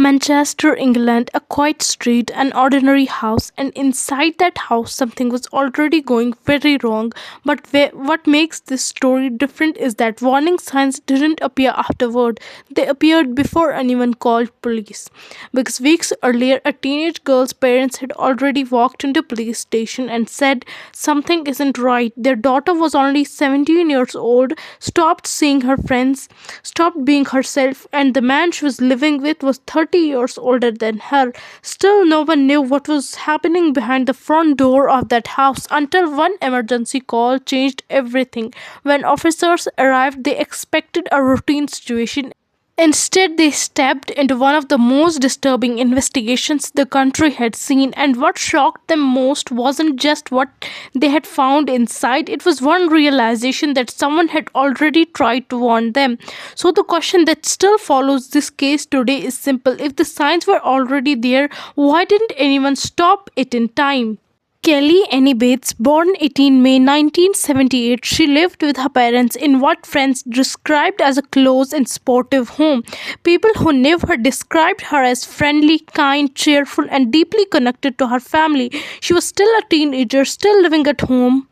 Manchester, England, a quiet street, an ordinary house, and inside that house, something was already going very wrong. But what makes this story different is that warning signs didn't appear afterward, they appeared before anyone called police. Because weeks earlier, a teenage girl's parents had already walked into police station and said something isn't right. Their daughter was only 17 years old, stopped seeing her friends, stopped being herself, and the man she was living with was 30 years older than her. Still, no one knew what was happening behind the front door of that house until one emergency call changed everything. When officers arrived, they expected a routine situation. Instead, they stepped into one of the most disturbing investigations the country had seen, and what shocked them most wasn't just what they had found inside, it was one realization that someone had already tried to warn them. So, the question that still follows this case today is simple: if the signs were already there, why didn't anyone stop it in time? Kelly Annie Bates, born 18 May 1978, she lived with her parents in what friends described as a close and sportive home. People who knew her described her as friendly, kind, cheerful, and deeply connected to her family. She was still a teenager, still living at home.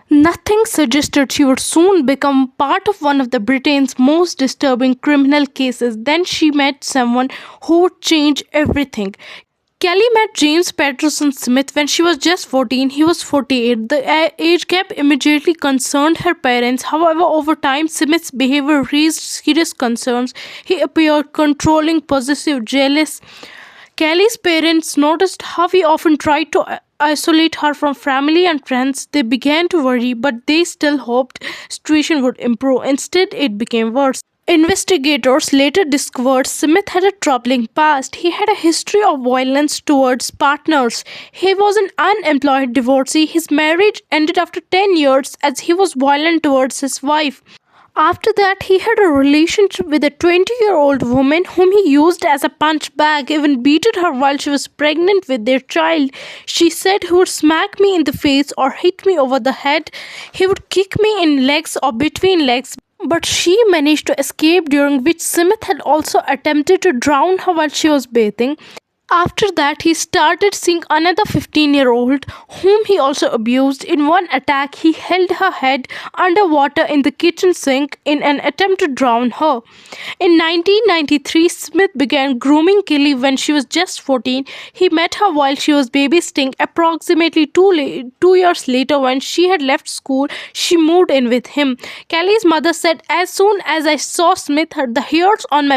Nothing suggested she would soon become part of one of the Britain's most disturbing criminal cases. Then she met someone who would change everything. Kelly met James Patterson Smith when she was just 14. He was 48. The age gap immediately concerned her parents. However, over time, Smith's behavior raised serious concerns. He appeared controlling, possessive, jealous. Kelly's parents noticed how he often tried to isolate her from family and friends. They began to worry, but they still hoped situation would improve. Instead, it became worse. Investigators later discovered Smith had a troubling past. He had a history of violence towards partners. He was an unemployed divorcee. His marriage ended after 10 years as he was violent towards his wife. After that, he had a relationship with a 20-year-old woman whom he used as a punch bag, even beated her while she was pregnant with their child. She said he would smack me in the face or hit me over the head. He would kick me in legs or between legs. But she managed to escape, during which Smith had also attempted to drown her while she was bathing. After that, he started seeing another 15-year-old whom he also abused. In one attack, he held her head underwater in the kitchen sink in an attempt to drown her. In 1993, Smith began grooming Kelly when she was just 14. He met her while she was babysitting. Approximately 2 years later, when she had left school, she moved in with him. Kelly's mother said, "As soon as I saw Smith, the hairs on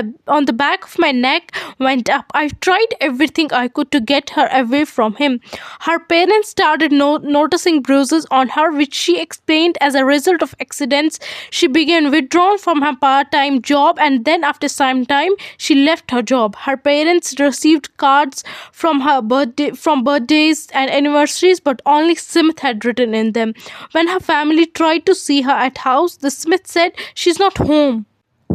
the back of my neck went up. I tried everything I could to get her away from him." Her parents started noticing bruises on her, which she explained as a result of accidents. She began withdrawing from her part-time job, and then after some time, she left her job. Her parents received cards from birthdays and anniversaries, but only Smith had written in them. When her family tried to see her at house, the Smith said, "She's not home."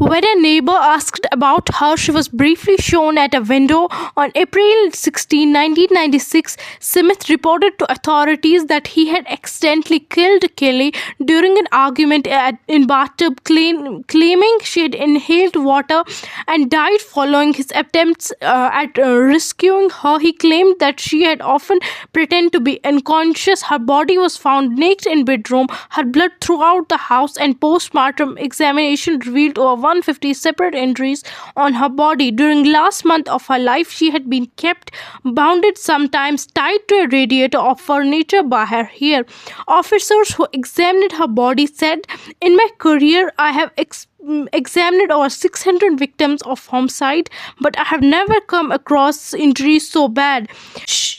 When a neighbor asked about her, she was briefly shown at a window. On April 16, 1996, Smith reported to authorities that he had accidentally killed Kelly during an argument in bathtub, claiming she had inhaled water and died following his attempts at rescuing her. He claimed that she had often pretended to be unconscious. Her body was found naked in bedroom, her blood throughout the house, and postmortem examination revealed over 150 separate injuries on her body. During last month of her life, she had been kept bounded, sometimes tied to a radiator of furniture by her hair. Officers who examined her body said, "In my career, I have examined over 600 victims of homicide, but I have never come across injuries so bad."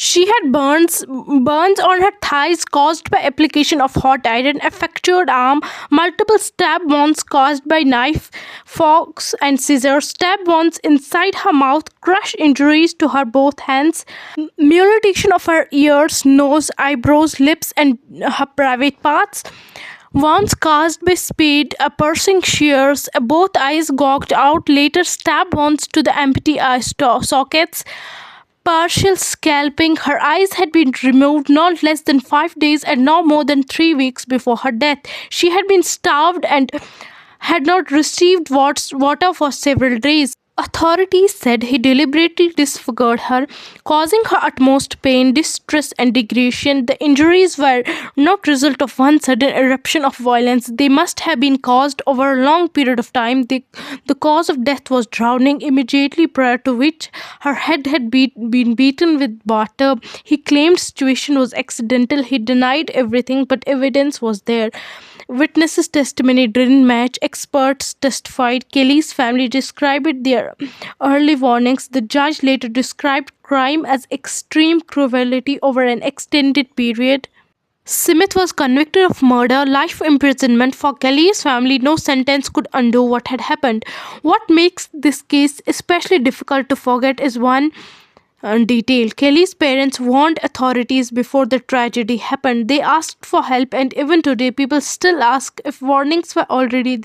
She had burns on her thighs caused by application of hot iron, a fractured arm, multiple stab wounds caused by knife, forks, and scissors, stab wounds inside her mouth, crush injuries to her both hands, mutilation of her ears, nose, eyebrows, lips, and her private parts. Wounds caused by spade, piercing shears, both eyes gouged out, later stab wounds to the empty eye sockets, partial scalping. Her eyes had been removed not less than 5 days and no more than 3 weeks before her death. She had been starved and had not received water for several days. Authorities said he deliberately disfigured her, causing her utmost pain, distress, and degradation. The injuries were not result of one sudden eruption of violence. They must have been caused over a long period of time. The cause of death was drowning, immediately prior to which her head had been beaten with water. He claimed situation was accidental. He denied everything, but evidence was there. Witnesses' testimony didn't match. Experts testified. Kelly's family described their early warnings. The judge later described crime as extreme cruelty over an extended period. Smith was convicted of murder, life imprisonment. For Kelly's family, no sentence could undo what had happened. What makes this case especially difficult to forget is one detail. Kelly's parents warned authorities before the tragedy happened. They asked for help, and even today, people still ask if warnings were already there.